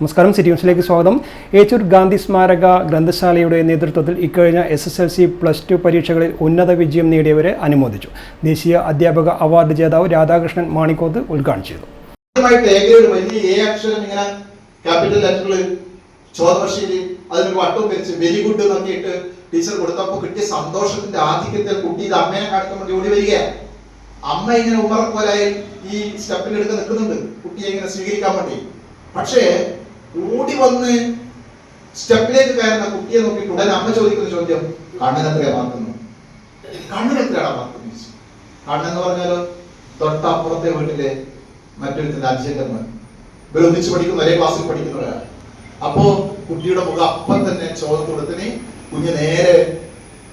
നമസ്കാരം, സിറ്റി ന്യൂസിലേക്ക് സ്വാഗതം. ഏച്ചൂർ ഗാന്ധി സ്മാരക ഗ്രന്ഥശാലയുടെ നേതൃത്വത്തിൽ ഇക്കഴിഞ്ഞ SSLC +2 പരീക്ഷകളിൽ ഉന്നത വിജയം നേടിയവരെ അനുമോദിച്ചു. ദേശീയ അധ്യാപക അവാർഡ് ജേതാവ് രാധാകൃഷ്ണൻ മാണിക്കോത്ത് ഉദ്ഘാടനം ചെയ്തു. വെരി ഗുഡ് നോക്കിയിട്ട് ടീച്ചർ കൊടുത്തപ്പോൾ കിട്ടിയ സന്തോഷത്തിന്റെ ആധിക്യത്തിൽ കുട്ടി ഇത് അമ്മയെ കാണിക്കാൻ വേണ്ടി ഓടി വരികയാണ്. അമ്മ ഇങ്ങനെ ഉമ്മറ ഈ സ്റ്റെപ്പിൽ എടുക്കാൻ നിൽക്കുന്നുണ്ട് കുട്ടിയെ ഇങ്ങനെ സ്വീകരിക്കാൻ വേണ്ടി. പക്ഷേ ഓടി വന്ന് സ്റ്റെപ്പിലേക്ക് കയറുന്ന കുട്ടിയെ നോക്കിയിട്ട് ഉടനെ അമ്മ ചോദിക്കുന്ന ചോദ്യം, കണ്ണിനെത്രയാ മാർക്കുന്നു? കണ്ണിനെത്രയാണ് മാർക്കുന്നു? കണ്ണെന്ന് പറഞ്ഞാലോ തൊട്ടപ്പുറത്തെ വീട്ടിലെ മറ്റൊരുത്തിന്റെ അധ്യക്ഷന്മാർ ഒന്നിച്ച് പഠിക്കുന്ന ഒരേ ക്ലാസ്സിൽ പഠിക്കുന്നവരാണ്. അപ്പോ കുട്ടിയുടെ മുഖം അപ്പം തന്നെ ചോദത്തോടത്തിന് കുഞ്ഞ് നേരെ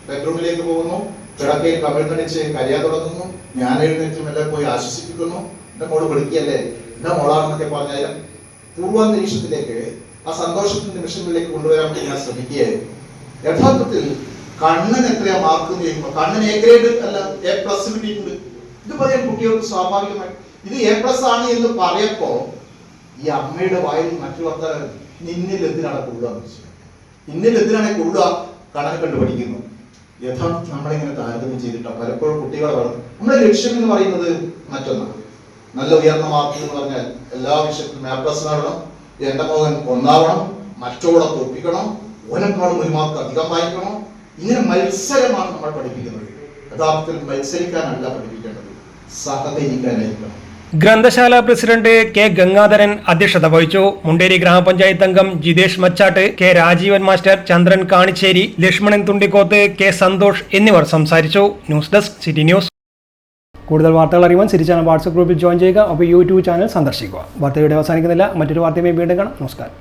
ബെഡ്റൂമിലേക്ക് പോകുന്നു. കിടക്കയിൽ കമിഴ്ന്നടിച്ച് കരയാൻ തുടങ്ങുന്നു. ഞാൻ എഴുന്നേറ്റും എല്ലാം പോയി ആശ്വസിപ്പിക്കുന്നു. എന്റെ മോള് പഠിക്കുകയല്ലേ, എന്റെ മോളാണെന്നൊക്കെ പറഞ്ഞാലും പൂർവാന്തരീക്ഷത്തിലേക്ക് ആ സന്തോഷത്തിന്റെ നിമിഷങ്ങളിലേക്ക് കൊണ്ടുവരാൻ വേണ്ടി ഞാൻ ശ്രമിക്കുകയായിരുന്നു. യഥാർത്ഥത്തിൽ കണ്ണന് എത്രയാ മാർക്ക് എന്ന് ചോദിക്കുമ്പോൾ കണ്ണന് A ഗ്രേഡ് അല്ല A+ കിട്ടിയിട്ടുണ്ട്. ഇത് പറയാൻ കുട്ടികൾക്ക് സ്വാഭാവികമായി ഇത് A+ ആണ് എന്ന് പറയപ്പോ ഈ അമ്മയുടെ വായിൽ മറ്റു വർത്താനം, നിന്നിൽ എന്തിനാണ് കൊള്ളുക? ഇന്നിൽ എന്തിനാണ് കൊള്ളുക? കണ്ണനെ കണ്ടു പഠിക്കുന്നു. യഥാർത്ഥം നമ്മളിങ്ങനെ താരതമ്യം ചെയ്തിട്ടാണ് പലപ്പോഴും കുട്ടികളെ വളർത്തും. നമ്മുടെ ലക്ഷ്യം എന്ന് പറയുന്നത് മറ്റൊന്നാണ്. നല്ല ഉയർന്ന മാർക്ക് എന്ന് പറഞ്ഞാൽ എല്ലാ വിഷയത്തിലും A+ നേടണം, എന്റെ മകൻ ഒന്നാവണം, മറ്റോടെ തോൽപ്പിക്കണം, ഓനെക്കാളും ഒരു മാർക്ക് അധികം വായിക്കണം. ഇങ്ങനെ മത്സരമാണ് നമ്മൾ പഠിപ്പിക്കുന്നത്. യഥാർത്ഥത്തിൽ മത്സരിക്കാനല്ല പഠിപ്പിക്കേണ്ടത്, സഹകരിക്കാനായിരിക്കണം. ഗ്രന്ഥശാല പ്രസിഡന്റ് K ഗംഗാധരൻ അധ്യക്ഷത വഹിച്ചു. മുണ്ടേരി ഗ്രാമപഞ്ചായത്ത് അംഗം ജിതേഷ് മച്ചാട്ട്, K രാജീവൻ മാസ്റ്റർ, ചന്ദ്രൻ കാണിച്ചേരി, ലക്ഷ്മണൻ തുണ്ടിക്കോത്ത്, K സന്തോഷ് എന്നിവർ സംസാരിച്ചു. News desk, city news. കൂടുതൽ വാർത്തകൾ അറിയുവാൻ സിറ്റി ചാനൽ വാട്സ്ആപ്പ് ഗ്രൂപ്പിൽ ജോയിൻ ചെയ്യുക. അപ്പോൾ YouTube ചാനൽ സന്ദർശിക്കുക. വാർത്തയുടെ അവസാനിക്കുന്നില്ല, മറ്റൊരു വാർത്തയുമായി വീണ്ടും കാണാം. നമസ്കാരം.